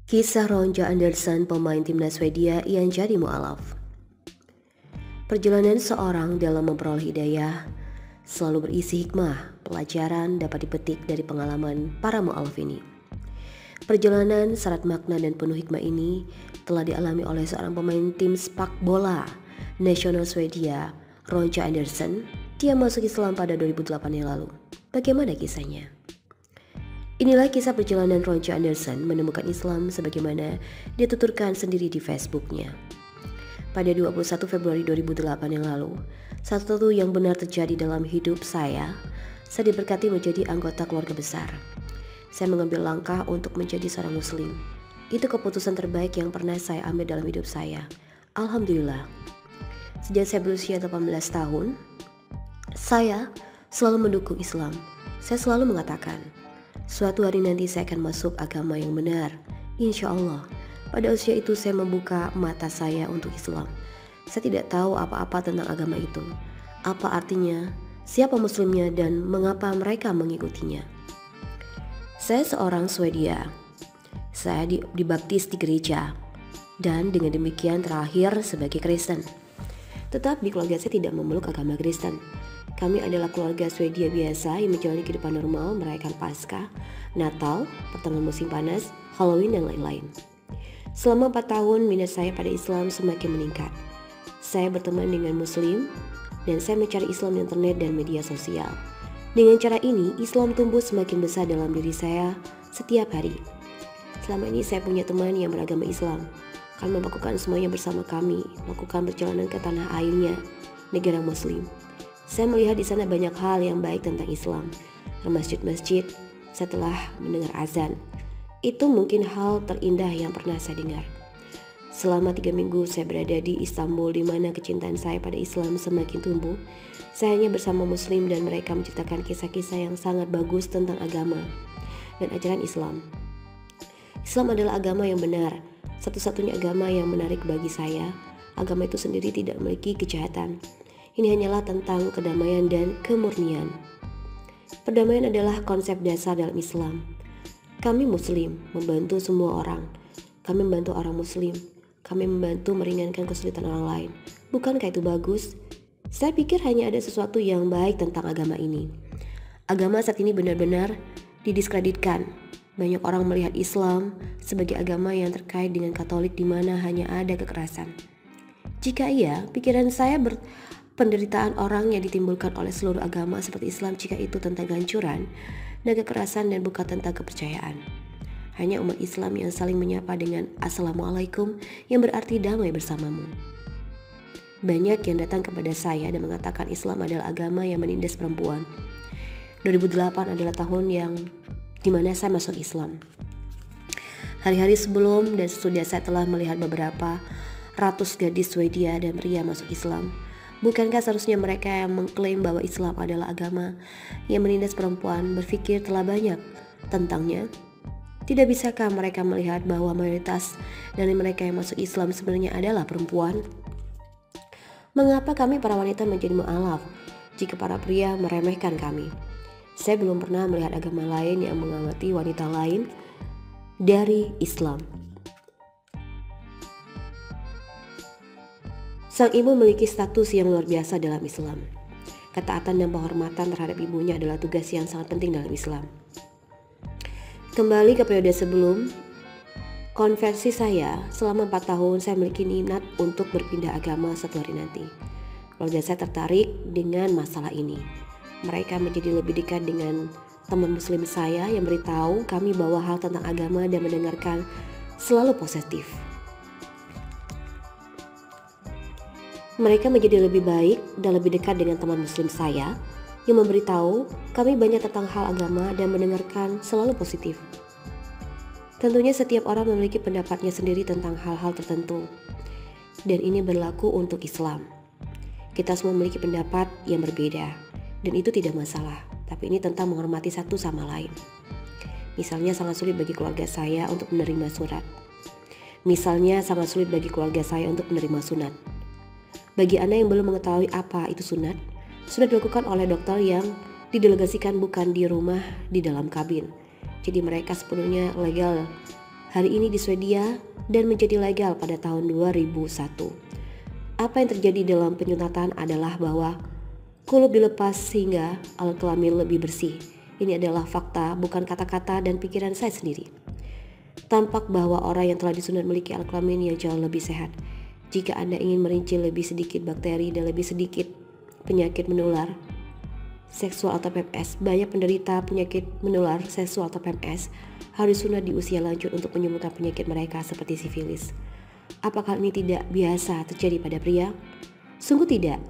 Kisah Ronja Anderson, pemain timnas Swedia yang jadi mu'alaf. Perjalanan seorang dalam memperoleh hidayah selalu berisi hikmah. Pelajaran dapat dipetik dari pengalaman para mu'alaf ini. Perjalanan syarat makna dan penuh hikmah ini telah dialami oleh seorang pemain tim sepak bola nasional Swedia, Ronja Anderson. Dia masuk Islam pada 2008 yang lalu. Bagaimana kisahnya? Inilah kisah perjalanan Ronja Anderson menemukan Islam sebagaimana dia tuturkan sendiri di Facebooknya. Pada 21 Februari 2008 yang lalu, satu yang benar terjadi dalam hidup saya diberkati menjadi anggota keluarga besar. Saya mengambil langkah untuk menjadi seorang muslim. Itu keputusan terbaik yang pernah saya ambil dalam hidup saya. Alhamdulillah. Sejak saya berusia 18 tahun, saya selalu mendukung Islam. Saya selalu mengatakan, suatu hari nanti saya akan masuk agama yang benar, insya Allah. Pada usia itu saya membuka mata saya untuk Islam. Saya tidak tahu apa-apa tentang agama itu. Apa artinya, siapa muslimnya, dan mengapa mereka mengikutinya. Saya seorang Swedia. Saya dibaptis di gereja, dan dengan demikian terakhir sebagai Kristen. Tetapi keluarga saya tidak memeluk agama Kristen. Kami adalah keluarga Swedia biasa yang menjalani kehidupan normal, merayakan Paskah, Natal, pertengahan musim panas, Halloween, dan lain-lain. Selama 4 tahun, minat saya pada Islam semakin meningkat. Saya berteman dengan Muslim, dan saya mencari Islam di internet dan media sosial. Dengan cara ini, Islam tumbuh semakin besar dalam diri saya setiap hari. Selama ini saya punya teman yang beragama Islam. Kami melakukan semuanya bersama kami, melakukan perjalanan ke tanah airnya, negara Muslim. Saya melihat di sana banyak hal yang baik tentang Islam. Masjid-masjid, setelah mendengar azan. Itu mungkin hal terindah yang pernah saya dengar. Selama 3 minggu saya berada di Istanbul, di mana kecintaan saya pada Islam semakin tumbuh. Saya hanya bersama Muslim dan mereka menceritakan kisah-kisah yang sangat bagus tentang agama dan ajaran Islam. Islam adalah agama yang benar, satu-satunya agama yang menarik bagi saya. Agama itu sendiri tidak memiliki kejahatan. Ini hanyalah tentang kedamaian dan kemurnian. Perdamaian adalah konsep dasar dalam Islam. Kami Muslim membantu semua orang. Kami membantu orang Muslim. Kami membantu meringankan kesulitan orang lain. Bukankah itu bagus? Saya pikir hanya ada sesuatu yang baik tentang agama ini. Agama saat ini benar-benar didiskreditkan. Banyak orang melihat Islam sebagai agama yang terkait dengan Katolik, di mana hanya ada kekerasan. Jika iya, pikiran saya penderitaan orang yang ditimbulkan oleh seluruh agama seperti Islam, jika itu tentang kehancuran dan kekerasan dan bukan tentang kepercayaan. Hanya umat Islam yang saling menyapa dengan Assalamualaikum, yang berarti damai bersamamu. Banyak yang datang kepada saya dan mengatakan Islam adalah agama yang menindas perempuan. 2008 adalah tahun yang dimana saya masuk Islam. Hari-hari sebelum dan sesudah saya telah melihat beberapa ratus gadis Swedia dan pria masuk Islam. Bukankah seharusnya mereka yang mengklaim bahwa Islam adalah agama yang menindas perempuan berpikir telah banyak tentangnya? Tidak bisakah mereka melihat bahwa mayoritas dari mereka yang masuk Islam sebenarnya adalah perempuan? Mengapa kami para wanita menjadi mu'alaf jika para pria meremehkan kami? Saya belum pernah melihat agama lain yang mengamati wanita lain dari Islam. Sang ibu memiliki status yang luar biasa dalam Islam. Ketaatan dan penghormatan terhadap ibunya adalah tugas yang sangat penting dalam Islam. Kembali ke periode sebelum konversi saya, selama 4 tahun saya memiliki minat untuk berpindah agama satu hari nanti. Keluarga saya tertarik dengan masalah ini. Mereka menjadi lebih dekat dengan teman Muslim saya yang beritahu kami bahwa hal tentang agama dan mendengarkan selalu positif. Mereka menjadi lebih baik dan lebih dekat dengan teman Muslim saya yang memberitahu kami banyak tentang hal agama dan mendengarkan selalu positif. Tentunya setiap orang memiliki pendapatnya sendiri tentang hal-hal tertentu, dan ini berlaku untuk Islam. Kita semua memiliki pendapat yang berbeda, dan itu tidak masalah, tapi ini tentang menghormati satu sama lain. Misalnya sangat sulit bagi keluarga saya untuk menerima surat. Misalnya sangat sulit bagi keluarga saya untuk menerima sunat. Bagi Anda yang belum mengetahui apa itu sunat, sudah dilakukan oleh dokter yang didelegasikan bukan di rumah, di dalam kabin. Jadi mereka sepenuhnya legal hari ini di Swedia dan menjadi legal pada tahun 2001. Apa yang terjadi dalam penyunatan adalah bahwa kulup dilepas sehingga alat kelamin lebih bersih. Ini adalah fakta, bukan kata-kata dan pikiran saya sendiri. Tampak bahwa orang yang telah disunat memiliki alat kelamin yang jauh lebih sehat. Jika Anda ingin merinci lebih sedikit bakteri dan lebih sedikit penyakit menular seksual atau PMS, banyak penderita penyakit menular seksual atau PMS harus sunat di usia lanjut untuk menyembuhkan penyakit mereka seperti sifilis. Apakah ini tidak biasa terjadi pada pria? Sungguh tidak.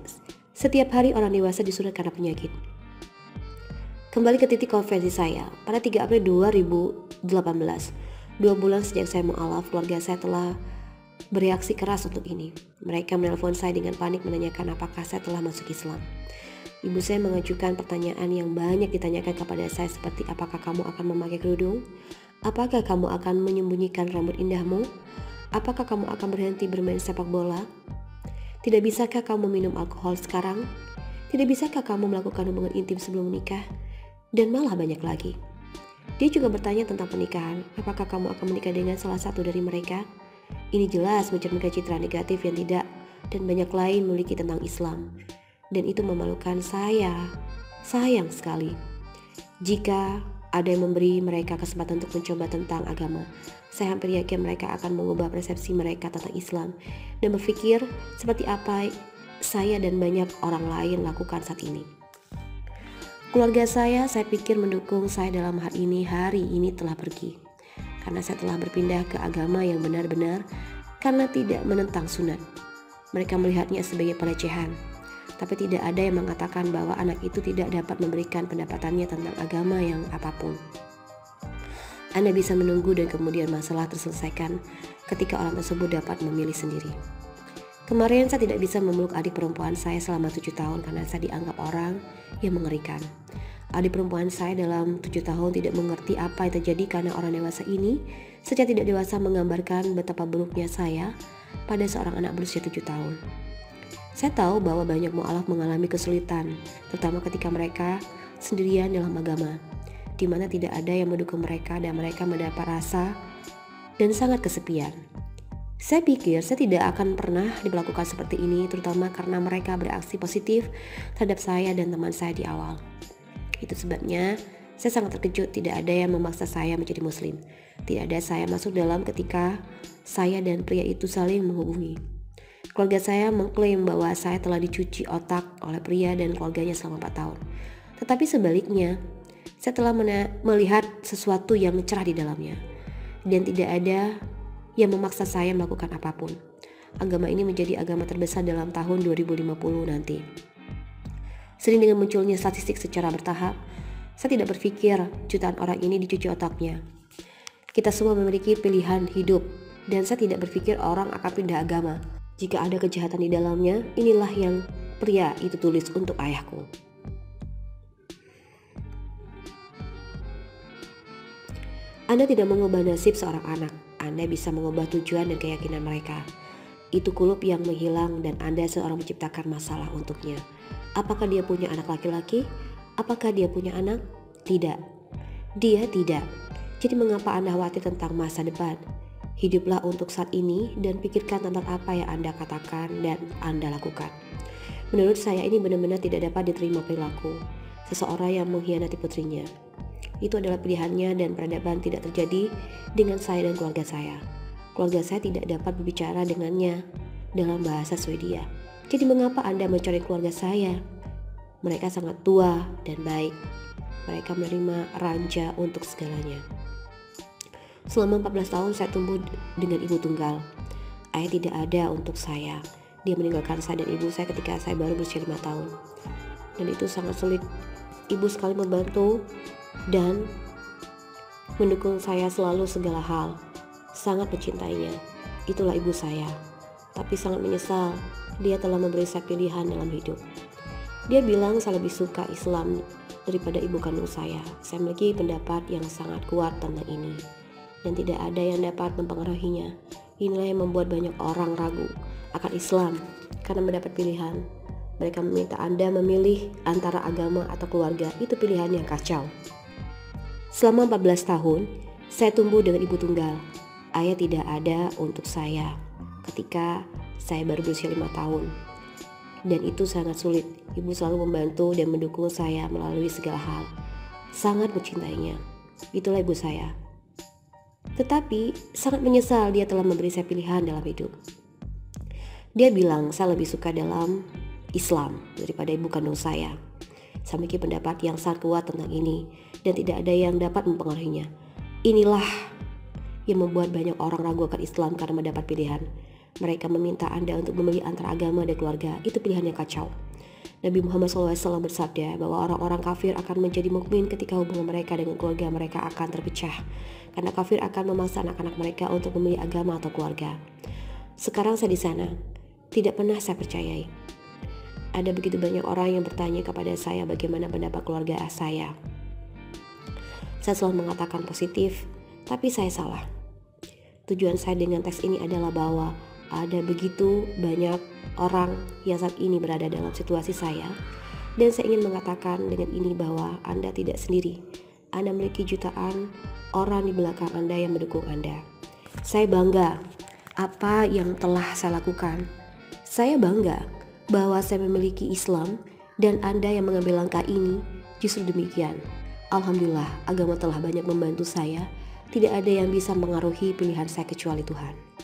Setiap hari orang dewasa disunat karena penyakit. Kembali ke titik konversi saya. Pada 3 April 2018, 2 bulan sejak saya mu'alaf, keluarga saya telah bereaksi keras untuk ini. Mereka menelpon saya dengan panik menanyakan apakah saya telah masuk Islam. Ibu saya mengajukan pertanyaan yang banyak ditanyakan kepada saya seperti apakah kamu akan memakai kerudung? Apakah kamu akan menyembunyikan rambut indahmu? Apakah kamu akan berhenti bermain sepak bola? Tidak bisakah kamu minum alkohol sekarang? Tidak bisakah kamu melakukan hubungan intim sebelum menikah? Dan malah banyak lagi. Dia juga bertanya tentang pernikahan. Apakah kamu akan menikah dengan salah satu dari mereka? Ini jelas mencerminkan citra negatif yang tidak dan banyak lain memiliki tentang Islam. Dan itu memalukan saya. Sayang sekali. Jika ada yang memberi mereka kesempatan untuk mencoba tentang agama, saya hampir yakin mereka akan mengubah persepsi mereka tentang Islam dan berpikir seperti apa saya dan banyak orang lain lakukan saat ini. Keluarga saya pikir mendukung saya dalam hal ini hari ini telah pergi. Karena saya telah berpindah ke agama yang benar-benar karena tidak menentang sunat. Mereka melihatnya sebagai pelecehan. Tapi tidak ada yang mengatakan bahwa anak itu tidak dapat memberikan pendapatannya tentang agama yang apapun. Anda bisa menunggu dan kemudian masalah terselesaikan ketika orang tersebut dapat memilih sendiri. Kemarin saya tidak bisa memeluk adik perempuan saya selama 7 tahun karena saya dianggap orang yang mengerikan. Adik perempuan saya dalam 7 tahun tidak mengerti apa yang terjadi karena orang dewasa ini secara tidak dewasa menggambarkan betapa buruknya saya pada seorang anak berusia 7 tahun. Saya tahu bahwa banyak mu'alaf mengalami kesulitan, terutama ketika mereka sendirian dalam agama, di mana tidak ada yang mendukung mereka dan mereka mendapat rasa dan sangat kesepian. Saya pikir saya tidak akan pernah diperlakukan seperti ini, terutama karena mereka bereaksi positif terhadap saya dan teman saya di awal. Itu sebabnya saya sangat terkejut tidak ada yang memaksa saya menjadi muslim. Tidak ada saya masuk dalam ketika saya dan pria itu saling menghubungi. Keluarga saya mengklaim bahwa saya telah dicuci otak oleh pria dan keluarganya selama 4 tahun. Tetapi sebaliknya, saya telah melihat sesuatu yang cerah di dalamnya. Dan tidak ada yang memaksa saya melakukan apapun. Agama ini menjadi agama terbesar dalam tahun 2050 nanti. Sering dengan munculnya statistik secara bertahap, saya tidak berpikir jutaan orang ini dicuci otaknya. Kita semua memiliki pilihan hidup, dan saya tidak berpikir orang akan pindah agama. Jika ada kejahatan di dalamnya, inilah yang pria itu tulis untuk ayahku. Anda tidak mengubah nasib seorang anak. Anda bisa mengubah tujuan dan keyakinan mereka. Itu kulup yang menghilang dan Anda seorang menciptakan masalah untuknya. Apakah dia punya anak laki-laki? Apakah dia punya anak? Tidak. Dia tidak. Jadi mengapa Anda khawatir tentang masa depan? Hiduplah untuk saat ini dan pikirkan tentang apa yang Anda katakan dan Anda lakukan. Menurut saya ini benar-benar tidak dapat diterima perilaku seseorang yang mengkhianati putrinya. Itu adalah pilihannya dan peradaban tidak terjadi dengan saya dan keluarga saya. Keluarga saya tidak dapat berbicara dengannya dalam bahasa Swedia. Jadi mengapa Anda mencari keluarga saya? Mereka sangat tua dan baik. Mereka menerima ranja untuk segalanya. Selama 14 tahun saya tumbuh dengan ibu tunggal. Ayah tidak ada untuk saya. Dia meninggalkan saya dan ibu saya ketika saya baru berusia 5 tahun. Dan itu sangat sulit. Ibu sekali membantu dan mendukung saya selalu segala hal. Sangat mencintainya. Itulah ibu saya. Tapi sangat menyesal dia telah memberi saya pilihan dalam hidup. Dia bilang saya lebih suka Islam daripada ibu kandung saya. Saya memiliki pendapat yang sangat kuat tentang ini. Dan tidak ada yang dapat mempengaruhinya. Inilah yang membuat banyak orang ragu akan Islam karena mendapat pilihan. Mereka meminta Anda memilih antara agama atau keluarga. Itu pilihan yang kacau. Selama 14 tahun, saya tumbuh dengan ibu tunggal. Ayah tidak ada untuk saya ketika saya baru berusia 5 tahun. Dan itu sangat sulit. Ibu selalu membantu dan mendukung saya melalui segala hal. Sangat mencintainya. Itulah ibu saya. Tetapi sangat menyesal dia telah memberi saya pilihan dalam hidup. Dia bilang saya lebih suka dalam Islam daripada ibu kandung saya. Saya memiliki pendapat yang sangat kuat tentang ini dan tidak ada yang dapat mempengaruhinya. Inilah yang membuat banyak orang ragu akan Islam karena mendapat pilihan. Mereka meminta Anda untuk memilih antara agama dan keluarga. Itu pilihan yang kacau. Nabi Muhammad SAW bersabda bahwa orang-orang kafir akan menjadi mukmin ketika hubungan mereka dengan keluarga mereka akan terpecah. Karena kafir akan memaksa anak-anak mereka untuk memilih agama atau keluarga. Sekarang saya di sana. Tidak pernah saya percayai. Ada begitu banyak orang yang bertanya kepada saya bagaimana pendapat keluarga saya. Saya selalu mengatakan positif, tapi saya salah. Tujuan saya dengan tes ini adalah bahwa ada begitu banyak orang yang saat ini berada dalam situasi saya. Dan saya ingin mengatakan dengan ini bahwa Anda tidak sendiri. Anda memiliki jutaan orang di belakang Anda yang mendukung Anda. Saya bangga apa yang telah saya lakukan. Saya bangga bahwa saya memiliki Islam dan Anda yang mengambil langkah ini justru demikian. Alhamdulillah, agama telah banyak membantu saya. Tidak ada yang bisa mengaruhi pilihan saya kecuali Tuhan.